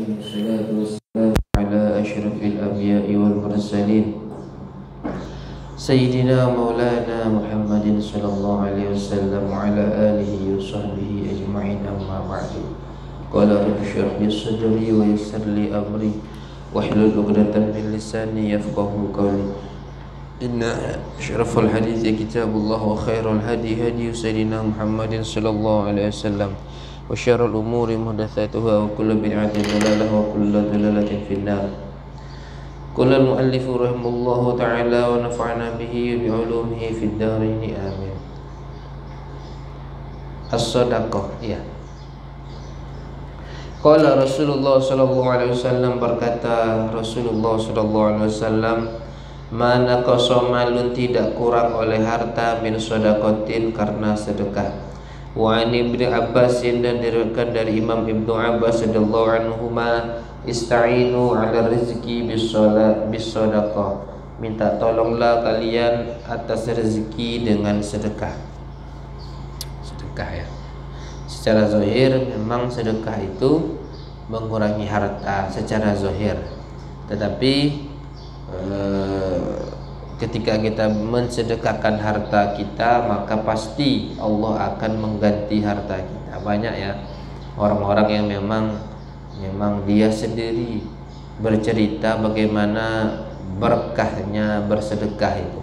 والصلاة والسلام على أشرف الأنبياء والمرسلين سيدنا مولانا محمد صلى الله عليه وسلم وعلى آله وصحبه أجمعين أما بعد. قال رب اشرح لي صدري ويسر لي أمري واحلل عقدة من لساني يفقهوا قولي. إن أشرف الحديث كتاب الله وخير الهدي هدي سيدنا محمد صلى الله عليه وسلم وشر الأمور محدثاتها وكل بدعة ضلالة وكل ضلالة في النار. قال المؤلف رحمه الله تعالى ونفعنا به بعلومه في الدارين آمين. As-sadaqah, ya. Qala Rasulullah sallallahu alaihi wasallam, berkata Rasulullah sallallahu alaihi wasallam, mana qasamalun, tidak kurang oleh harta min sadaqatin, karena sedekah. Wa an Ibnu Abbas, dan diriwayatkan dari Imam Ibnu Abbas radhiyallahu anhuma, ista'inu ala rizki bis sadaqah, minta tolonglah kalian atas rezeki dengan sedekah. Sedekah, ya. Secara zahir memang sedekah itu mengurangi harta secara zahir, tetapi ketika kita mensedekahkan harta kita, maka pasti Allah akan mengganti harta kita. Banyak, ya, orang-orang yang memang dia sendiri bercerita bagaimana berkahnya bersedekah itu.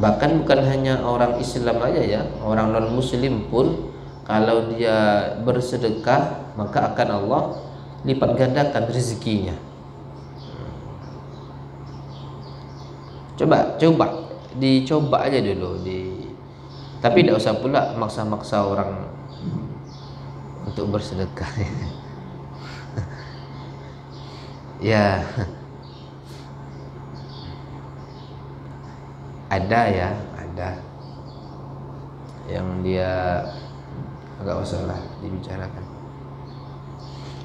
Bahkan bukan hanya orang Islam aja, ya, orang non muslim pun kalau dia bersedekah maka akan Allah lipat gandakan rezekinya. Dicoba aja dulu, tapi tidak usah pula maksa-maksa orang untuk bersedekah. Ya, ada yang dia agak masalah dibicarakan.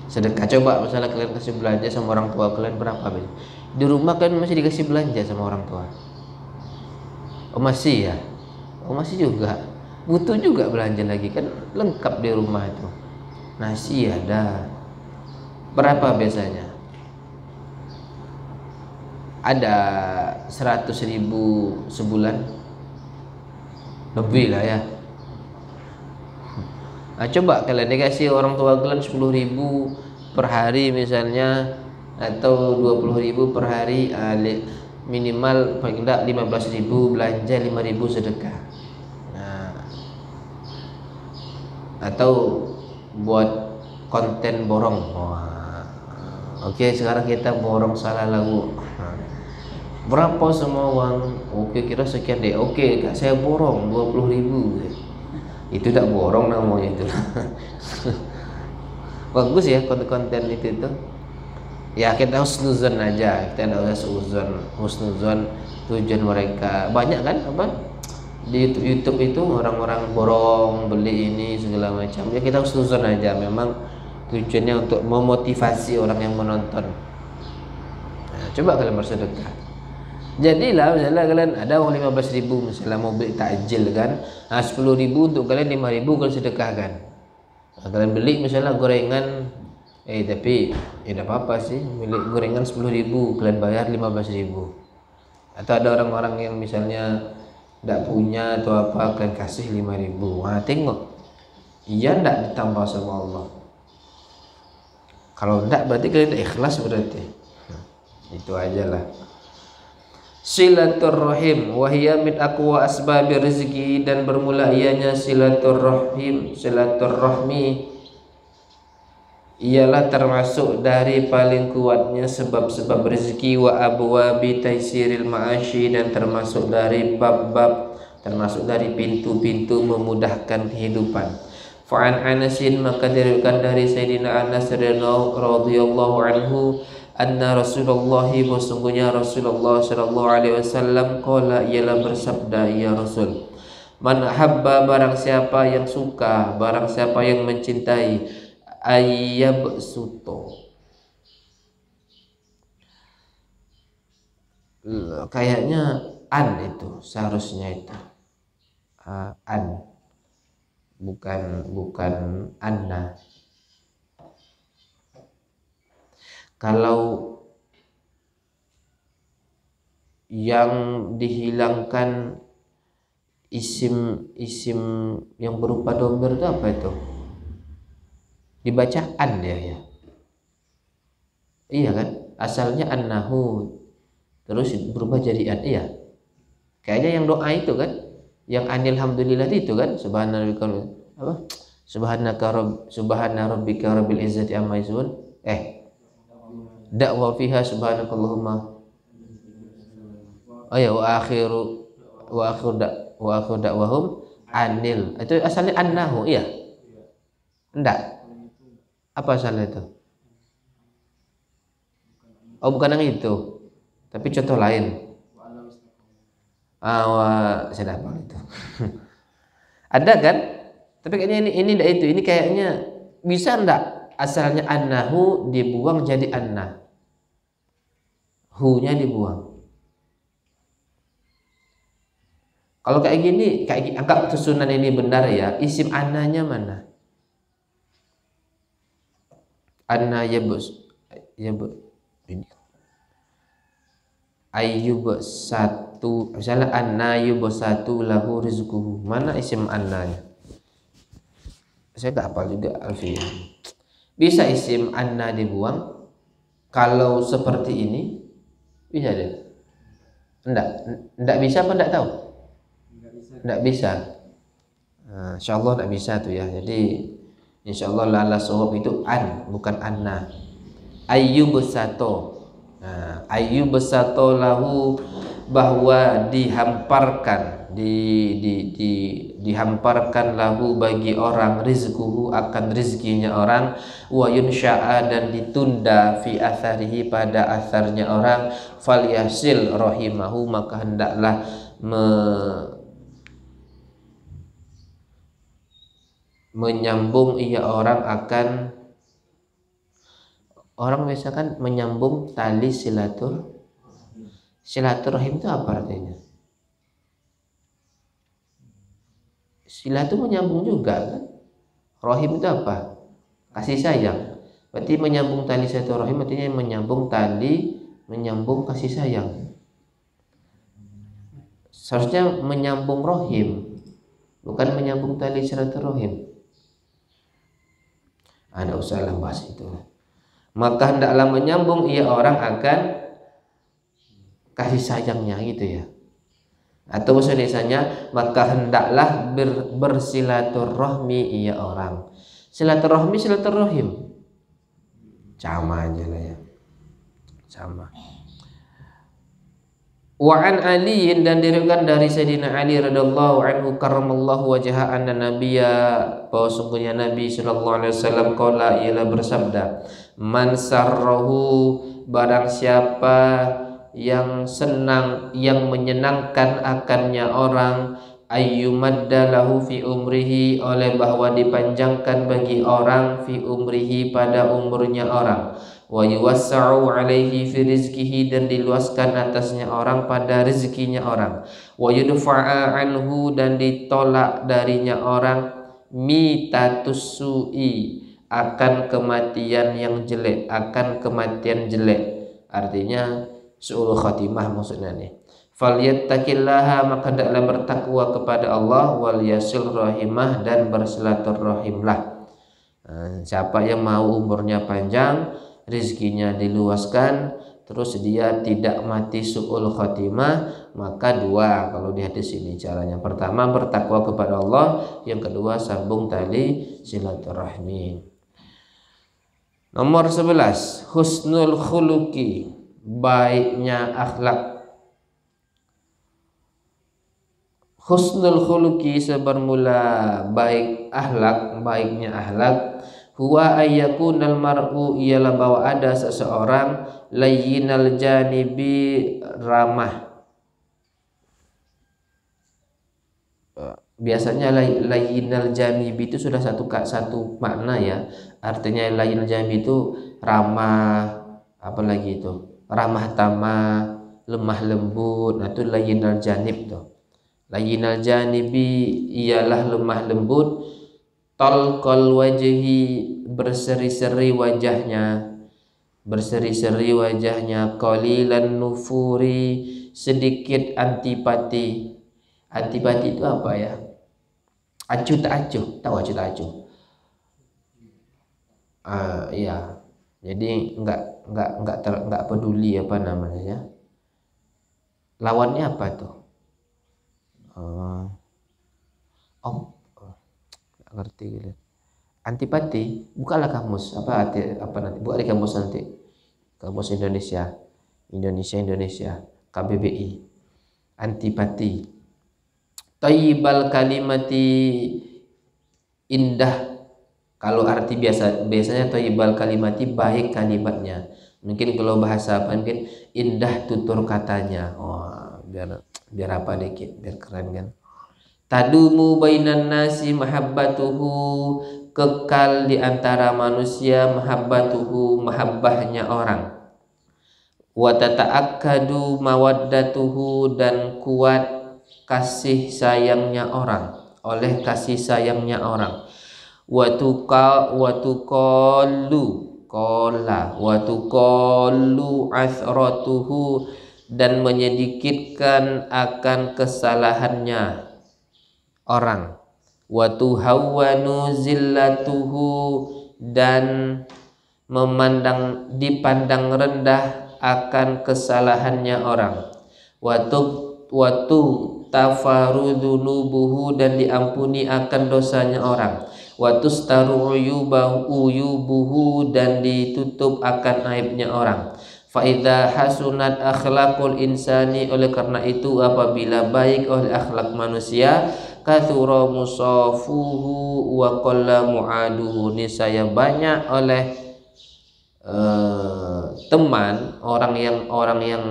Sedekah, coba misalnya kalian kasih belanja sama orang tua kalian, berapa bel? Di rumah kan masih dikasih belanja sama orang tua. Oh masih, ya? Oh masih juga. Butuh juga belanja lagi, kan lengkap di rumah itu. Nasi ada. Berapa biasanya? Ada 100.000 sebulan. Lebih lah, ya. Nah, coba kalian dikasih orang tua kalian 10.000 per hari misalnya, atau 20.000 per hari, minimal paling tidak 15.000 belanja, 5.000 sedekah. Nah, atau buat konten borong. Oke, sekarang kita borong salah lagu. Berapa semua uang? Oke, kira sekian deh. Oke, Kak, saya borong 20.000. Itu tidak borong namanya itu. Bagus, ya, konten itu. Ya, kita husnuzon aja, kita tidak usah husnuzon tujuan mereka. Banyak kan di YouTube itu orang-orang borong, beli ini segala macam. Ya, kita husnuzon aja, memang tujuannya untuk memotivasi orang yang menonton. Nah, coba kalian bersedekah. Jadilah misalnya kalian ada uang 15.000 misalnya mau beli takjil kan, 10.000 untuk kalian, 5.000 kalian sedekahkan. Nah, kalian beli misalnya gorengan, tapi tidak apa-apa sih, beli gorengan 10.000 kalian bayar 15.000. Atau ada orang-orang yang misalnya tidak punya atau apa, kalian kasih 5.000. Nah, tengok, iya tidak ditambah sama Allah. Kalau tidak berarti kalian tidak ikhlas berarti. Itu aja lah. Silaturrahim wahiyya min aqwa asbabi rizki, dan bermula ianya silaturrahim, silaturrahmi ialah termasuk dari paling kuatnya sebab-sebab rezeki, wa abwabi taisiril ma'ashi, dan termasuk dari bab-bab, termasuk dari pintu-pintu memudahkan kehidupan. Fa'an Anasin, maka diriwayatkan dari Sayyidina Anas radhiyallahu anhu, anna Rasulullah, sesungguhnya Rasulullah sallallahu alaihi wasallam, qala, ialah bersabda, ya Rasul, man habba, barang siapa yang suka, barang siapa yang mencintai, ayyab suto, kayaknya an itu seharusnya itu an, bukan anna. Kalau yang dihilangkan isim yang berupa domir itu apa itu? Dibaca an ya. Iya kan? Asalnya annahu, terus berubah jadi an. Iya. Kayaknya yang doa itu kan, yang anilhamdulillah itu kan, subhanaka apa? Subhana rabbika rabbil izzati amma yasifun. Da'wa fiha subhanakallahumma. Oh ya, wa akhiru da'wahum anil. Itu asalnya annahu, iya. Enggak. Apa asalnya itu? Oh, bukan yang itu. Tapi contoh lain. Saya hafal itu. Ada kan? Tapi kayaknya ini enggak itu. Ini kayaknya bisa enggak asalnya annahu dibuang jadi anna. Hu-nya dibuang. Kalau kayak gini, anggap susunan ini benar ya. Isim annanya mana? Anna yabus ini ayyub satu, misalnya anna yub satu lahu rizquhu. Mana isim annanya? Saya gak hafal juga alfiyah. Bisa isim anna dibuang? Kalau seperti ini bisa deh. Enggak bisa apa enggak tahu? Enggak bisa. Nah, insyaallah enggak bisa tuh ya. Jadi insyaallah lala sawab itu an, bukan anna. Ayyub sato. Nah, ayyub sato lahu, bahwa dihamparkan dihamparkan lahu bagi orang rizquhu, akan rizkinya orang, wa yunsha'a, dan ditunda fi atharihi, pada asarnya orang, falyasil rahimahu, maka hendaklah menyambung ia orang akan orang misalkan menyambung tali silaturahim itu apa artinya? Sila itu menyambung juga kan? Rahim itu apa? Kasih sayang. Berarti menyambung tali silaturahim artinya menyambung kasih sayang. Seharusnya menyambung rahim, bukan menyambung tali silaturahim. Ada usaha bahas itu. Maka hendaklah menyambung ia orang akan kasih sayangnya gitu ya. Atau misalnya maka hendaklah bersilaturahmi ia orang. Silaturahmi silaturahim sama aja lah ya, sama. Wa an Ali, dan diriwayatkan dari Sayyidina Ali radhiyallahu anhu karramallahu wajhahu, anna nabiyya, bahwa sungguhnya Nabi sallallahu alaihi wasallam qala, ialah bersabda, man sarrahu, barang siapa yang senang, yang menyenangkan akannya orang, ayyumadda lahu fi umrihi, oleh bahwa dipanjangkan bagi orang, fi umrihi, pada umurnya orang, wa yuwassa'u alaihi fi rizkihi, dan diluaskan atasnya orang pada rezekinya orang, wa yudfa'a anhu, dan ditolak darinya orang, mitatus su'i, akan kematian yang jelek, akan kematian jelek. Artinya su'ul khatimah maksudnya nih. Falyattaqillaha, maka hendaklah bertakwa kepada Allah, wal yasil rahimah, dan bersilaturahimlah. Siapa yang mau umurnya panjang, rizkinya diluaskan, terus dia tidak mati su'ul khatimah, maka dua kalau di hadis ini caranya. Pertama bertakwa kepada Allah, yang kedua sambung tali silaturahmi. Nomor 11, husnul khuluqi, baiknya akhlak. Husnul khuluqi, sebermula baik akhlak, baiknya akhlak, huwa ayyakunal mar'u, ialah bahwa ada seseorang, layyinal janibi, ramah. Biasanya layyinal janibi itu sudah satu makna ya. Artinya layyinal janibi itu ramah, apalagi itu ramah tamah, lemah lembut. Nah itu layyinal janib tuh. Layyinal janibi ialah lemah lembut, talqal wajhi, berseri-seri wajahnya, berseri-seri wajahnya, qalilan nufuri, sedikit antipati. Antipati itu apa ya? Acuh tak acuh, tahu acuh tak acuh? Iya. Jadi enggak peduli apa namanya ya. Lawannya apa tuh? Nggak ngerti gitu. Antipati, bukalah kamus apa nanti? Buka di kamus nanti. Kamus Indonesia, KBBI. Antipati. Thayyibal kalimati, indah. Kalau arti biasanya thayyibal kalimati, baik kalimatnya. Mungkin kalau bahasa apa mungkin indah tutur katanya. Oh, biar apa dikit, biar keren kan. Tadumu bainan nasi mahabbatuhu, kekal di antara manusia, mahabbatuhu, mahabbahnya orang. Wa tata'akkadu mawaddatuhu, dan kuat kasih sayangnya orang, oleh kasih sayangnya orang. Wa tuqallu asratuhu, dan menyedikitkan akan kesalahannya orang. Wa tuhawwanu zillatuhu, dan dipandang rendah akan kesalahannya orang. Wa tafaru dzunubuhu, dan diampuni akan dosanya orang. Wa tustaru uyubuhu, dan ditutup akan aibnya orang. Fa idza hasunat akhlaqul insani, oleh karena itu apabila baik oleh akhlak manusia, kathura musafuhu wa qalla muaduhu, niscaya banyak oleh teman orang yang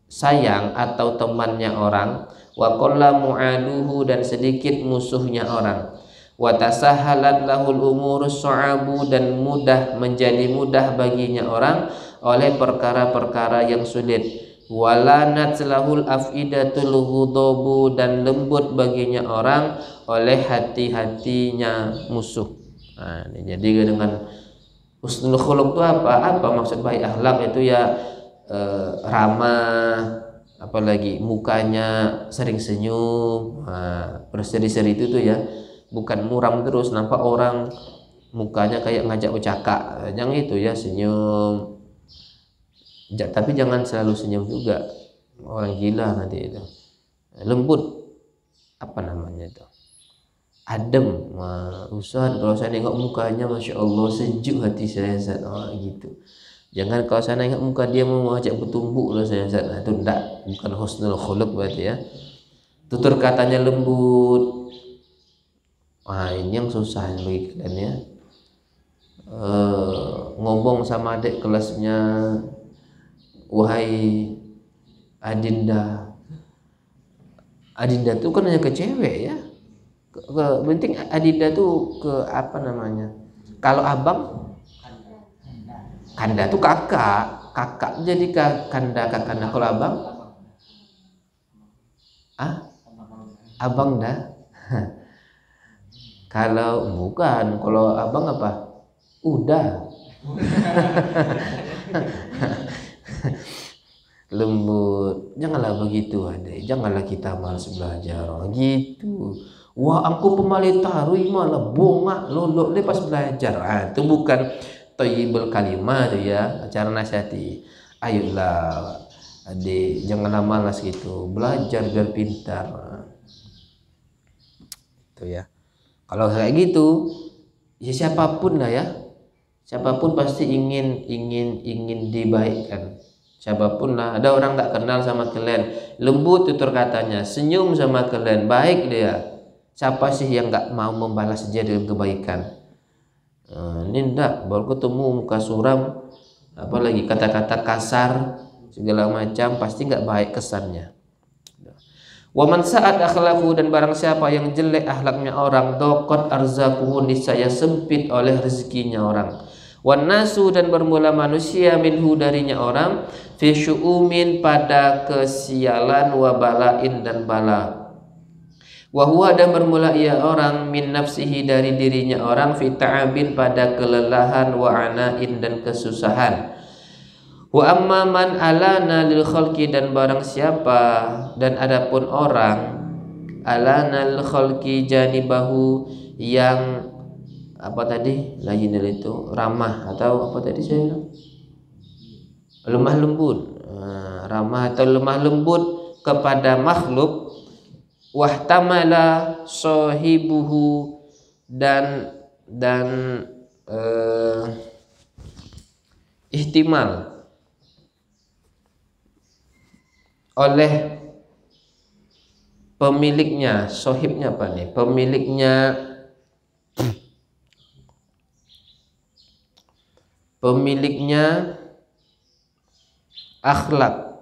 sayang atau temannya orang, wa qalla muaduhu, dan sedikit musuhnya orang. Wa tasahalat lahul umurus su'abu, dan menjadi mudah baginya orang oleh perkara-perkara yang sulit. Walanat lahul afidatul ghudabu, dan lembut baginya orang oleh hati-hatinya musuh. Nah, ini jadi dengan husnul khuluq itu apa maksud baik akhlak itu ya, ramah, apalagi mukanya sering senyum, berseri-seri itu tuh ya, bukan muram terus nampak orang mukanya kayak ngajak bercakap, yang itu ya senyum. Tapi jangan selalu senyum juga, orang gila nanti itu. Lembut, apa namanya itu, adem. Ustaz, kalau saya nengok mukanya Masya Allah sejuk hati saya, Ustaz. Gitu. Jangan kalau saya nengok muka dia mau ajak bertumbuk loh saya, Ustaz. Itu enggak, bukan husnul khuluq berarti ya. Tutur katanya lembut. Ini yang susah bagi kalian ya. Ngomong sama adik kelasnya, wahai Adinda. Adinda tuh kan hanya ke cewek ya. Penting Adinda tuh ke apa namanya? Kalau abang, Kanda tuh kakak jadi Kanda kakanda. Kalau abang, abang dah. Kalau bukan, kalau abang apa? Udah. Lembut, janganlah begitu adek, janganlah kita malas belajar gitu. Wah, aku pemalit tarui malah bongak lolok deh pas belajar. Itu bukan thayyibul kalimah tuh ya, cara nasihati. Ayolah adek, janganlah malas gitu, belajar biar pintar. Itu ya. Kalau kayak gitu, ya siapapun lah ya, siapapun pasti ingin dibaikkan. Siapapun lah, ada orang tak kenal sama kalian, lembut tutur katanya, senyum sama kalian, baik dia. Siapa sih yang nggak mau membalas dia dengan kebaikan? Ini enggak, baru ketemu muka suram, apalagi kata-kata kasar segala macam, pasti nggak baik kesannya. Wa man sa'at akhlaqu, dan barang siapa yang jelek akhlaknya orang, daqat arzaquhu, niscaya sempit oleh rezekinya orang. Wan nasu, dan bermula manusia, minhu darinya orang, fi syu'umin, pada kesialan, wa bala'in, dan bala. Wa huwa, dan bermula ia orang, min nafsihi, dari dirinya orang, fi ta'abin, pada kelelahan, wa ana'in, dan kesusahan. Wa amma man alana lil khalqi, dan barang siapa dan adapun orang alana lil khalqi janibahu, yang apa tadi lagi itu ramah atau apa tadi saya bilang lemah lembut, ramah atau lemah lembut kepada makhluk. Wahtamala sahibuhu, dan ihtimal oleh pemiliknya, sohibnya apa nih? Pemiliknya akhlak,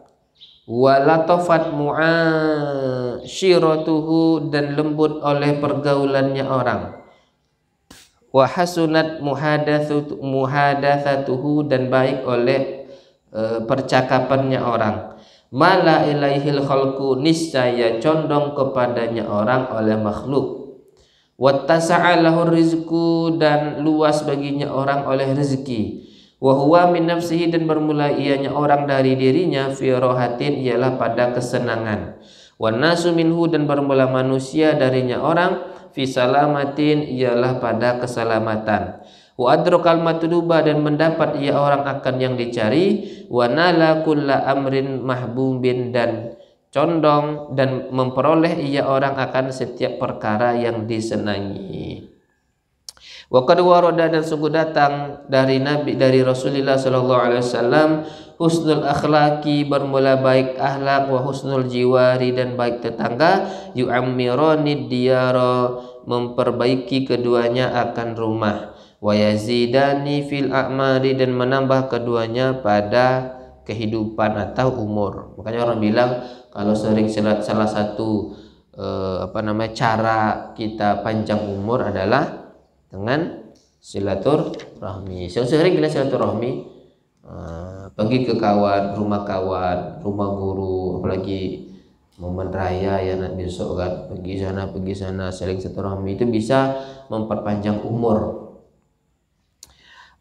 walatofat mu'asyiratuhu, dan lembut oleh pergaulannya orang, wa hasunat muhadatsatuhu, dan baik oleh percakapannya orang. Mala ilaihil khalqu, niscaya condong kepadanya orang oleh makhluk. Wattasa'a lahu rizqu, dan luas baginya orang oleh rezeki. Wa huwa min nafsihi, dan bermula ianya orang dari dirinya, fi rohatin, ialah pada kesenangan. Wan nasu minhu, dan bermula manusia darinya orang, fi salamatin, ialah pada keselamatan. Wa adrakal matluba, dan mendapat ia orang akan yang dicari. Wa nala kulla amrin mahbubin, dan condong dan memperoleh ia orang akan setiap perkara yang disenangi. Wa qad warada, dan sungguh datang dari Rasulullah sallallahu alaihi wasallam, husnul akhlaqi, bermula baik akhlak, wa husnul jiwari, dan baik tetangga, yu'ammirani diyara, memperbaiki keduanya akan rumah, wa yazidani fil a'mari, dan menambah keduanya pada kehidupan atau umur. Makanya orang bilang kalau sering salah satu cara kita panjang umur adalah dengan silaturahmi. Sering kita silaturahmi, pergi ke rumah kawan, rumah guru, apalagi momen raya ya nak besok kan, pergi sana saling silaturahmi, itu bisa memperpanjang umur.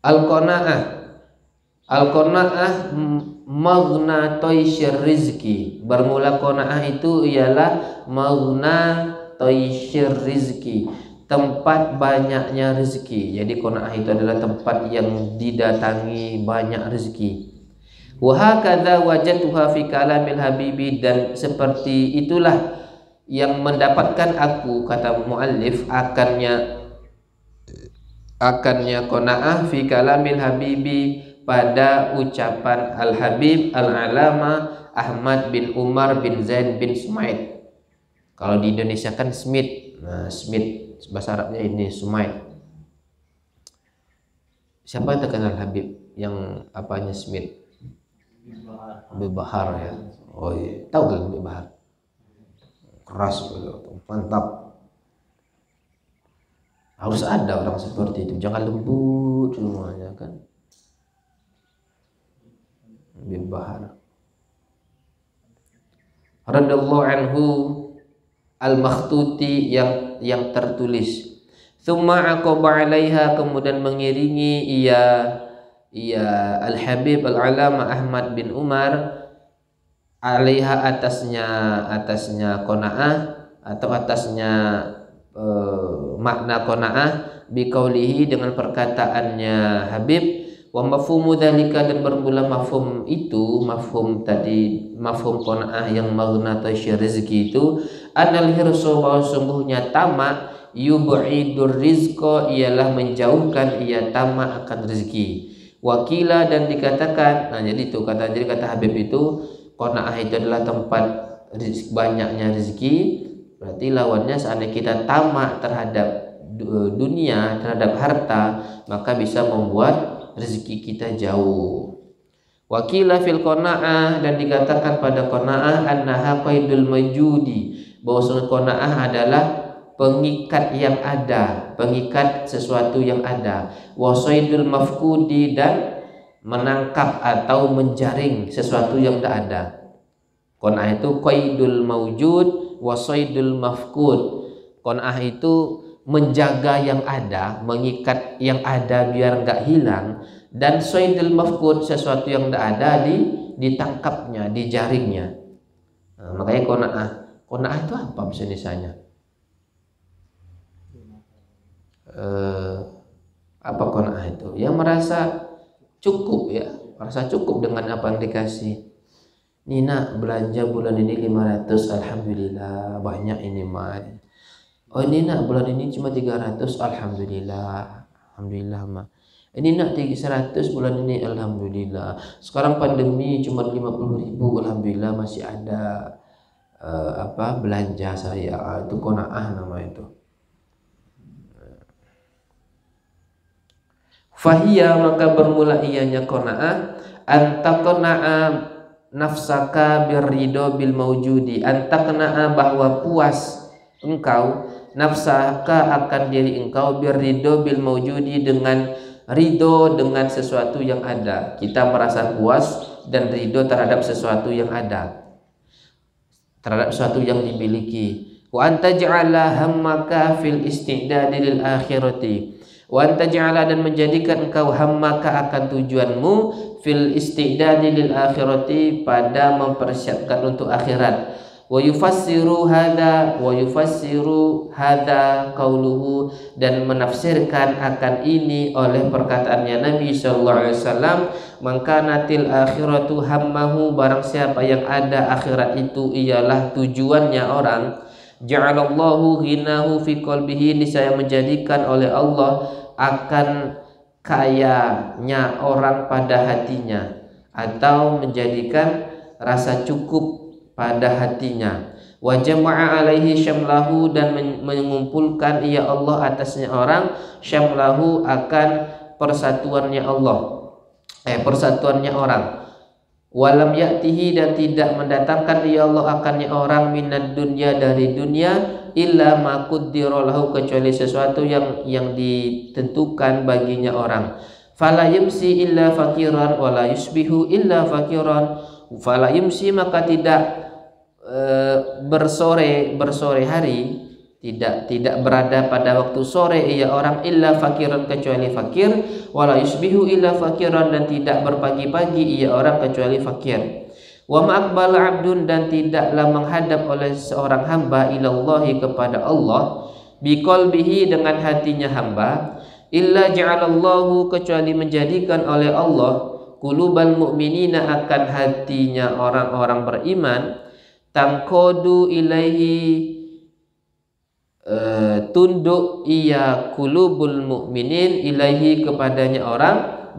Al-qanaah maghnatoisyir rizki. Bermula qanaah itu ialah maghnatoisyir rizki, tempat banyaknya rezeki. Jadi qanaah itu adalah tempat yang didatangi banyak rezeki. Wa hakadha wajadtuha fi kalamil habibi, dan seperti itulah yang mendapatkan aku, kata muallif, akannya qanaah fi kalamil habibi, pada ucapan al-habib al-alama Ahmad bin Umar bin Zain bin Sumaid. Kalau di Indonesia kan Smith. Nah, Smith bahasa Arabnya ini Sumaid. Siapa yang terkenal Habib yang apanya Smith? Habib Bahar ya. Oh iya, tahu kan Habib Bahar? Keras, mantap. Harus ada orang seperti itu, jangan lembut semuanya kan. Habib Bahar radhiyallahu anhu al-makhtuti, yang tertulis. Tsumma aqaba 'alaiha, kemudian mengiringi ia al-habib al-alama Ahmad bin Umar, 'alaiha, atasnya qanaah atau atasnya makna qanaah, biqaulihi, dengan perkataannya Habib, wa mafhumu dzalika, dan bermula mafhum itu, mafhum qanaah yang maghnatoisyir rezeki itu, anal hirsu, bahwa sungguhnya tamak, yub'idur rizqa, ialah menjauhkan ia tamak akan rezeki. Wakila, dan dikatakan, nah jadi kata Habib itu, qanaah itu adalah tempat banyaknya rezeki. Berarti lawannya seandainya kita tamak terhadap dunia, terhadap harta, maka bisa membuat rezeki kita jauh. Wakila fil qanaah, dan dikatakan pada qanaah, annaha qaidul majudi, bahwa qanaah adalah pengikat yang ada, pengikat sesuatu yang ada. Wasaidul mafkudi, dan menangkap atau menjaring sesuatu yang tidak ada. Qanaah itu qaidul maujud, wasaidul mafkud. Qanaah itu menjaga yang ada, mengikat yang ada biar enggak hilang, Dan soidul mafqud, sesuatu yang tidak ada ditangkapnya, dijaringnya. Nah, makanya qanaah. Qanaah itu apa bahasa Indonesianya? Apa qanaah itu? Yang merasa cukup ya, merasa cukup dengan apa yang dikasih. Nina belanja bulan ini 500, alhamdulillah banyak ini mah. Oh ini nak bulan ini cuma 300, alhamdulillah, alhamdulillah mah. Ini nak 100 bulan ini, alhamdulillah. Sekarang pandemi cuma 50.000, alhamdulillah masih ada belanja saya. Itu qanaah nama itu. Fahiyya, maka bermula ianya qanaah, antaqna'a nafsaka birridho bil maujudi, antaqna'a bahwa puas engkau, nafsaka akan diri engkau, birridho bil maujudi dengan ridho dengan sesuatu yang ada. Kita merasa puas dan ridho terhadap sesuatu yang ada, terhadap sesuatu yang dimiliki. Wa antaj'ala hammaka fil istidadi lil akhirati, wa antaj'ala dan menjadikan engkau hammaka akan tujuanmu fil istidadi lil akhirati pada mempersiapkan untuk akhirat. Wa yufassiru hadza qauluhu, dan menafsirkan akan ini oleh perkataannya Nabi sallallahu alaihi wasallam, mangkanatil akhiratu hammahu, barang siapa yang ada akhirat itu ialah tujuannya orang, ja'alallahu ghinahu fi qalbihi, niscaya menjadikan oleh Allah akan kayanya orang pada hatinya, atau menjadikan rasa cukup pada hatinya. Wa jama'a alaihi syamlahu, dan mengumpulkan ia Allah atasnya orang, syamlahu akan persatuannya Allah, persatuannya orang. Walam ya'tihi, dan tidak mendatangkan ia Allah akannya orang, minad dunya, dari dunia, illa ma qaddara lahu, kecuali sesuatu yang ditentukan baginya orang. Fala yumsi illa fakiran wala yusbihu illa fakiran. Fala yumsi, maka tidak bersore hari, tidak berada pada waktu sore ia orang, illa fakiran, kecuali fakir, wala yusbihu illa fakiran, dan tidak berpagi-pagi ia orang kecuali fakir. Wa ma'aqbala abdun, dan tidaklah menghadap oleh seorang hamba ilallahi, kepada Allah, biqalbihi, dengan hatinya hamba, illa ja'alallahu, kecuali menjadikan oleh Allah, qulubal mu'minina, akan hatinya orang-orang beriman, tangkodu ilaihi, tunduk ia qulubul mu'minin ilaihi, kepadanya orang,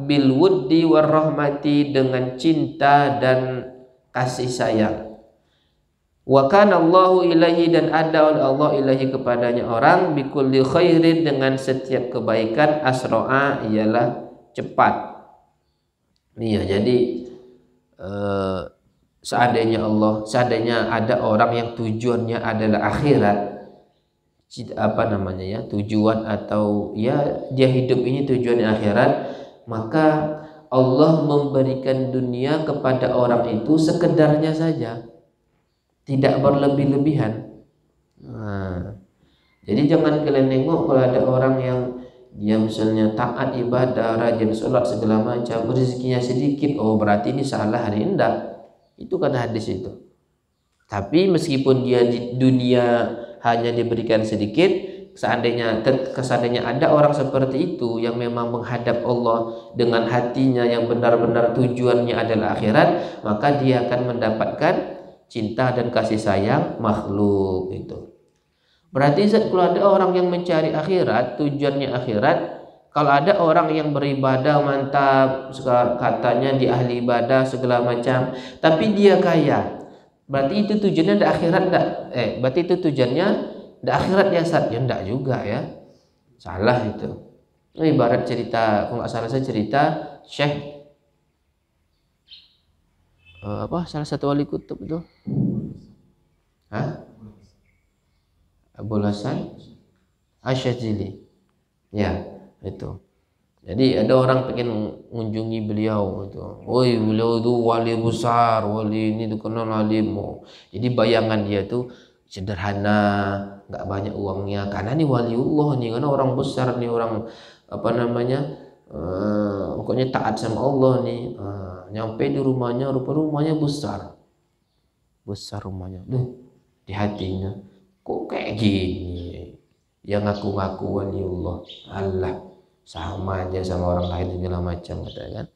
bil wuddi war rahmati, dengan cinta dan kasih sayang. Wa kana Allahu ilaihi, dan ada oleh Allah ilaihi, kepadanya orang, bikulli khairin, dengan setiap kebaikan, asro'a, ialah cepat. Iya, jadi seandainya ada orang yang tujuannya adalah akhirat, tujuan atau ya dia hidup ini tujuannya akhirat, maka Allah memberikan dunia kepada orang itu sekedarnya saja, tidak berlebih-lebihan. Nah, jadi jangan kalian nengok kalau ada orang yang dia misalnya taat ibadah, rajin sholat segala macam, rezekinya sedikit, oh berarti ini salah, hari indah. Itu kan hadis itu. Tapi meskipun dia di dunia hanya diberikan sedikit, seandainya ada orang seperti itu yang memang menghadap Allah dengan hatinya yang benar-benar tujuannya adalah akhirat, maka dia akan mendapatkan cinta dan kasih sayang makhluk itu. Berarti kalau ada orang yang mencari akhirat, tujuannya akhirat, kalau ada orang yang beribadah mantap, katanya di ahli ibadah segala macam, tapi dia kaya, berarti itu tujuannya di akhirat enggak? Berarti itu tujuannya di akhirat ya, Ustaz? Ya enggak juga ya. Salah itu. Ini ibarat cerita, kalau nggak salah saya cerita Syekh salah satu wali kutub itu. Abul Hasan Asyadzili. Ya, itu. Jadi ada orang pengen mengunjungi beliau itu. Woi, beliau itu wali besar, wali ini dikenal alim. Jadi bayangan dia itu sederhana, nggak banyak uangnya. Karena ini waliullah nih, karena orang besar nih, orang pokoknya taat sama Allah nih. Nyampe di rumahnya, rumahnya besar rumahnya. Di hatinya kok kayak gini, yang ngaku-ngaku waliullah, Allah sama aja sama orang lain segala macam katanya kan.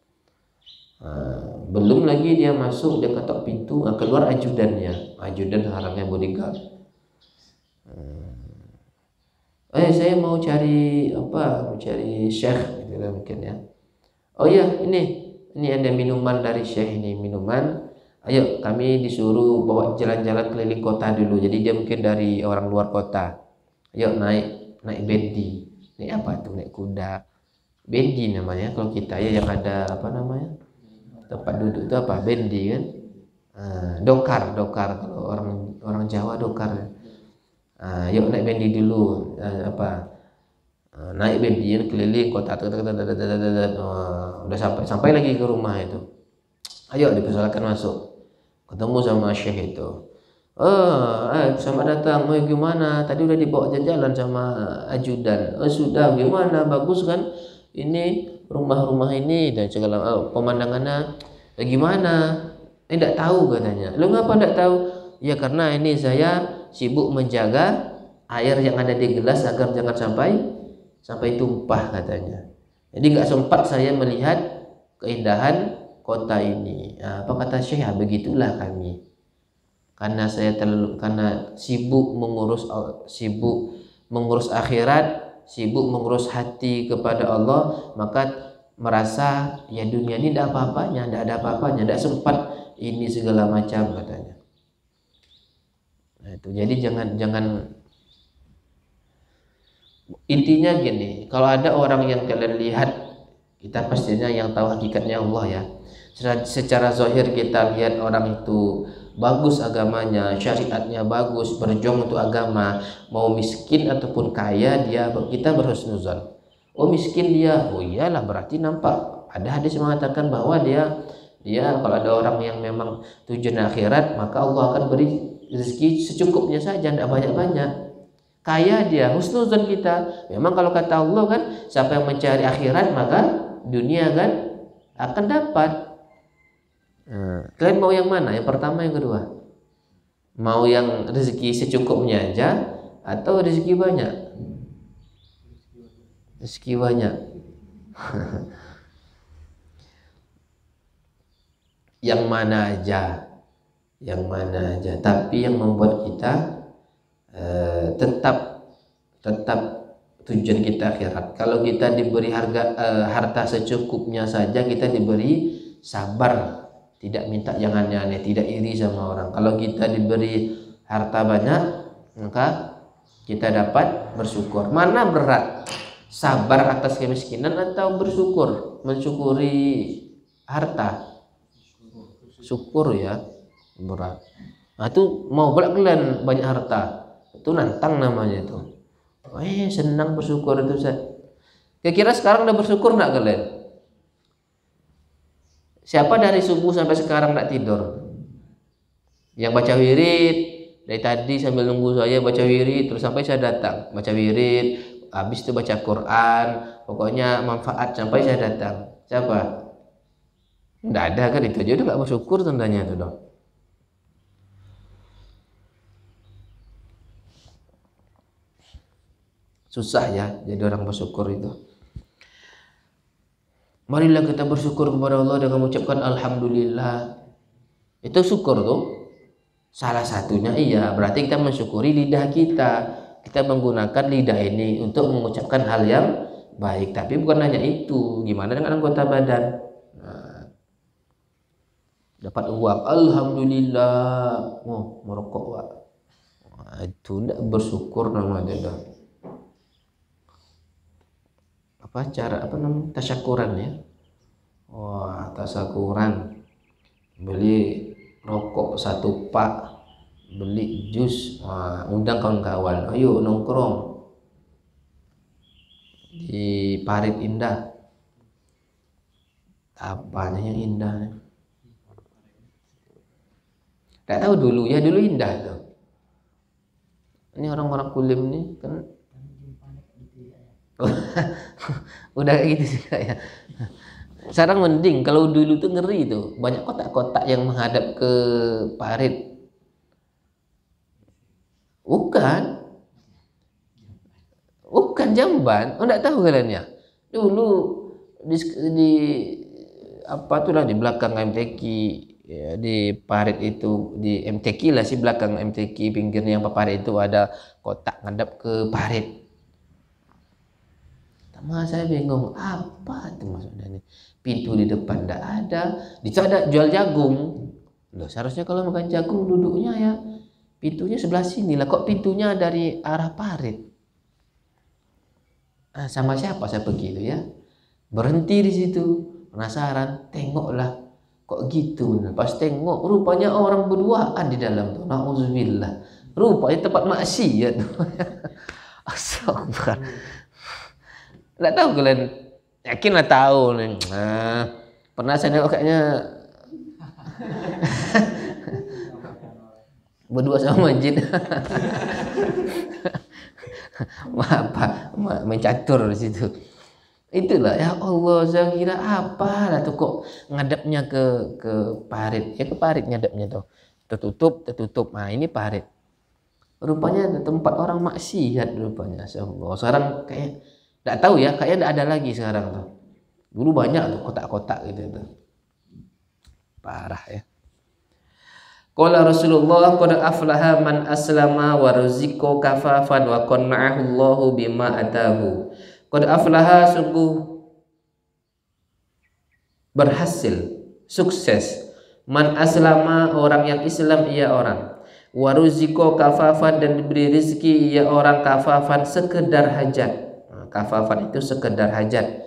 Belum lagi dia masuk, dia ketok pintu, keluar ajudan harangnya bodyguard. Saya mau cari mau cari syekh gitu lah mungkin ya. Oh iya, ini ada minuman dari syekh, ini minuman. Ayo, kami disuruh bawa jalan-jalan keliling kota dulu. Jadi dia mungkin dari orang luar kota. Ayo naik bendi. Naik apa tuh? Naik kuda. Bendi namanya kalau kita ya, yang ada apa namanya? Tempat duduk itu apa? Bendi kan? Dokar kalau orang Jawa dokar. Yuk naik bendi dulu. Naik bendi keliling kota, udah sampai lagi ke rumah itu. Ayo dipersilakan masuk, ketemu sama syekh itu. Selamat datang. Gimana? Tadi udah dibawa jalan sama ajudan. Sudah, gimana? Bagus kan? Ini rumah ini dan segala pemandangannya. Gimana? Tidak tahu katanya. Lo ngapa tidak tahu? Ya karena ini saya sibuk menjaga air yang ada di gelas agar jangan sampai tumpah katanya. Jadi nggak sempat saya melihat keindahan kota ini. Apa kata Syekh? Begitulah kami. Karena sibuk mengurus akhirat, sibuk mengurus hati kepada Allah, maka merasa ya dunia ini tidak ada apa-apanya, tidak sempat ini segala macam katanya. Nah, itu jadi jangan intinya gini, kalau ada orang yang kalian lihat, kita pastinya yang tahu hakikatnya Allah ya. Secara zahir kita lihat orang itu bagus agamanya, syariatnya bagus, berjuang untuk agama, mau miskin ataupun kaya kita berhusnuzan. Oh miskin dia, oh iyalah berarti nampak ada hadis mengatakan bahwa dia kalau ada orang yang memang tujuan akhirat, maka Allah akan beri rezeki secukupnya saja, tidak banyak-banyak. Kaya dia, husnuzan kita. Memang kalau kata Allah kan, siapa yang mencari akhirat maka dunia kan akan dapat. Kalian mau yang mana? Yang pertama, yang kedua? Mau yang rezeki secukupnya aja atau rezeki banyak? Rezeki banyak. Yang mana aja? Tapi yang membuat kita tetap tujuan kita akhirat. Kalau kita diberi harta secukupnya saja, kita diberi sabar, tidak minta yang aneh-aneh, tidak iri sama orang. Kalau kita diberi harta banyak, maka kita dapat bersyukur. Mana berat? Sabar atas kemiskinan atau mensyukuri harta? Syukur ya, berat. Nah itu mau kalian banyak harta, itu nantang namanya itu. Senang bersyukur itu Ustaz. Kira-kira sekarang udah bersyukur enggak kalian? Siapa dari subuh sampai sekarang enggak tidur? Yang baca wirid dari tadi sambil nunggu saya baca wirid terus sampai saya datang, baca wirid, habis itu baca Quran, pokoknya manfaat sampai saya datang. Siapa? Enggak ada kan, itu aja udah enggak bersyukur tandanya itu dong. Susah ya jadi orang bersyukur itu. Marilah kita bersyukur kepada Allah dengan mengucapkan alhamdulillah. Itu syukur tuh. Salah satunya iya, berarti kita mensyukuri lidah kita. Kita menggunakan lidah ini untuk mengucapkan hal yang baik. Tapi bukan hanya itu. Gimana dengan anggota badan? Dapat uang, alhamdulillah. Merokok, Pak. Itu tidak bersyukur namanya dah. Tasyakuran ya. Tasyakuran. Beli rokok 1 pak, beli jus, undang kawan-kawan, ayo nongkrong di Parit Indah. Apanya yang indah? Tidak tahu dulu indah tuh. Ini orang-orang Kulim nih kan. Udah kayak gitu juga ya. Sekarang mending, kalau dulu tuh ngeri tuh, banyak kotak-kotak yang menghadap ke parit. Bukan, bukan jamban. Oh, enggak tahu kalian ya. Dulu di apa tuh lah di belakang MTQ ya, di parit itu di MTQ lah sih, belakang MTQ pinggirnya yang parit itu ada kotak ngadap ke parit. Sama saya bingung apa itu maksudnya nih. Pintu di depan enggak ada, di situ ada jual jagung. Loh, seharusnya kalau makan jagung duduknya ya pintunya sebelah sini lah, kok pintunya dari arah parit. Ah, sama siapa saya pergi itu ya? Berhenti di situ, penasaran, tengoklah, kok gitu. Nah, pas tengok, rupanya orang berduaan di dalam tuh. Nauzubillah, rupanya tempat maksiat tuh. Astagfirullah. Nggak tahu kalian, yakinlah tahu nih. Nah, pernah saya nengok kayaknya berdua sama jin. Apa main catur di situ. Itulah ya Allah, saya kira apa lah tuh kok ngadepnya ke parit. Ya ke parit ngadepnya tuh. Tertutup. Nah, ini parit. Rupanya tempat orang maksiat rupanya. Allah. Sekarang kayak enggak tahu ya, kayaknya enggak ada lagi sekarang tuh. Dulu banyak tuh kotak-kotak gitu tuh. Parah ya. Qala Rasulullah qad aflaha man aslama wa ruziqa kafafan wa qanna'ahu Allahu bima atahu. Qad aflaha, sungguh berhasil, sukses. Man aslama, orang yang Islam ia orang. Wa ruziqa kafafan, dan diberi rezeki ia orang, kafafan sekedar hajat. Nah, kafafan itu sekedar hajat,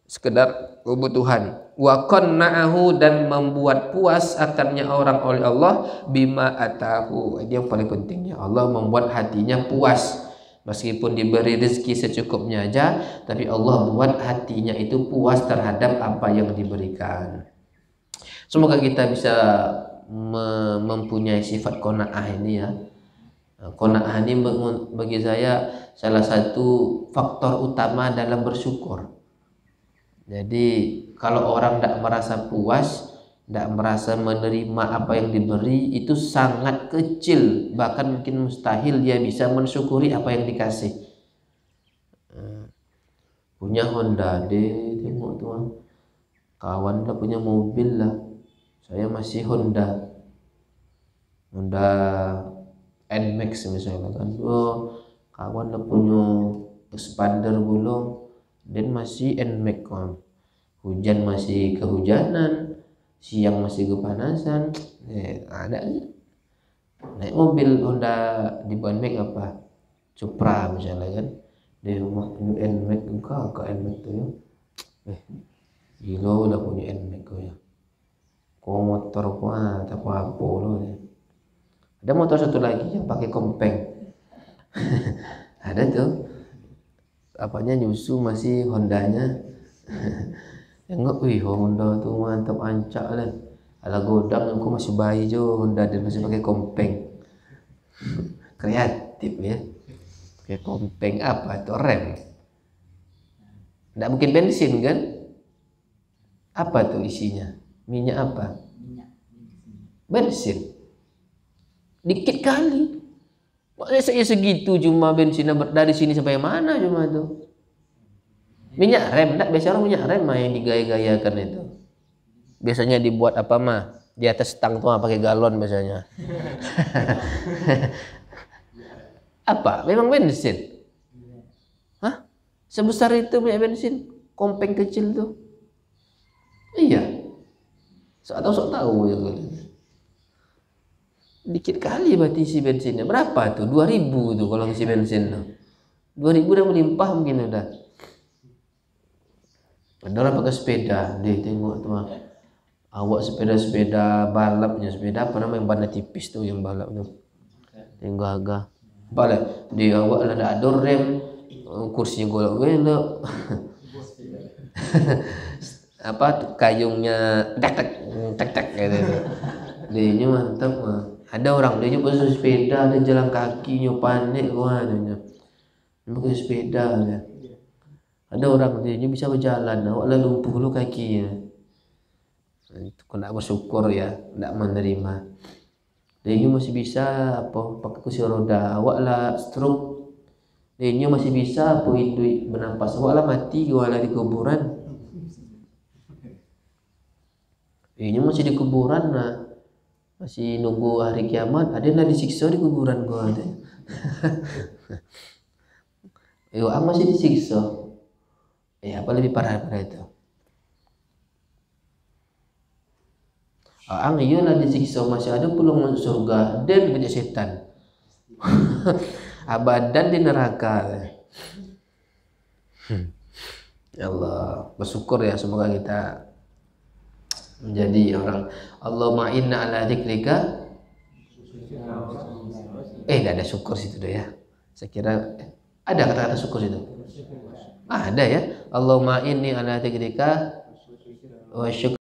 sekedar kebutuhan. Wa qanna'ahu, dan membuat puas akannya orang oleh Allah, bima atahu. Ini yang paling pentingnya, Allah membuat hatinya puas. Meskipun diberi rezeki secukupnya aja, tapi Allah buat hatinya itu puas terhadap apa yang diberikan. Semoga kita bisa mempunyai sifat qanaah ini ya. Qanaah ini bagi saya salah satu faktor utama dalam bersyukur. Jadi kalau orang tidak merasa puas, tidak merasa menerima apa yang diberi, itu sangat kecil, bahkan mungkin mustahil dia bisa mensyukuri apa yang dikasih. Punya Honda deh, tengok tuh, kawan dah punya mobil lah, saya masih Honda NMAX misalnya kan. Oh, kawan dah punya expander gulung, dan masih NMAX kan. Hujan masih kehujanan, siang masih kepanasan. Ada naik mobil Honda di Bandung apa Supra misalnya kan, di rumah punya NMAX juga ke NMAX tuh ya. Gila udah punya NMAX kok ya. Kok motor kuat apa lo ya. Ada motor satu lagi yang pakai kompeng. Ada tuh apanya nyusu masih Hondanya. Enggak, wih Honda tuh mantap, ancak lah. Ala godang aku masih bayi jo, Honda dan masih pakai kompeng. Kreatif ya. Pakai kompeng apa tuh, rem. Enggak mungkin bensin kan? Apa tuh isinya? Minyak apa? Bensin. Dikit kali. Maksudnya saya segitu cuma bensinnya dari sini sampai mana cuma tuh. Minyak rem, enggak, biasa orang minyak rem mah yang digaya-gayakan itu. Biasanya dibuat apa mah? Di atas stang tuh pakai galon biasanya. Apa? Memang bensin? Hah? Sebesar itu minyak bensin? Kompeng kecil tuh? Iya. Sok tahu ya. Dikit kali berarti isi bensinnya. Berapa tuh? 2000 tuh kalau isi bensin tuh. 2000 udah melimpah mungkin udah. Ada orang pakai sepeda, deh tengok tuh, awak sepeda balapnya, sepeda apa namanya yang ban tipis tuh yang balap tuh, tengok agak, balik di awak ada rem, kursinya golok-golok, apa tuh kayungnya tek gitu, dia mantap mah. Ada orang dia pakai sepeda, ada jalan kaki panik gua adanya, pakai sepeda ya. Ada orang dia bisa berjalan, awak lah lumpuh lu kakinya. Itu kena bersyukur ya, tidak menerima. Dia masih bisa apa pakai kursi roda, awak lah stroke. Dia masih bisa apa hidup bernapas, awak lah mati gua di kuburan. Dia masih di kuburan nah, masih nunggu hari kiamat, ada yang disiksa di kuburan gua ada. Masih disiksa. Ya apa lebih parah daripada itu? Iya lah disiksa masih ada peluang masuk surga dan banyak setan. Abadan di neraka. Ya Allah, bersyukur ya, semoga kita menjadi orang. Allahumma inna ala dzikrika. Enggak ada syukur situ deh ya. Saya kira ada kata-kata syukur itu. Ada ya. Allahumma inni ala dzikrika wa syukrika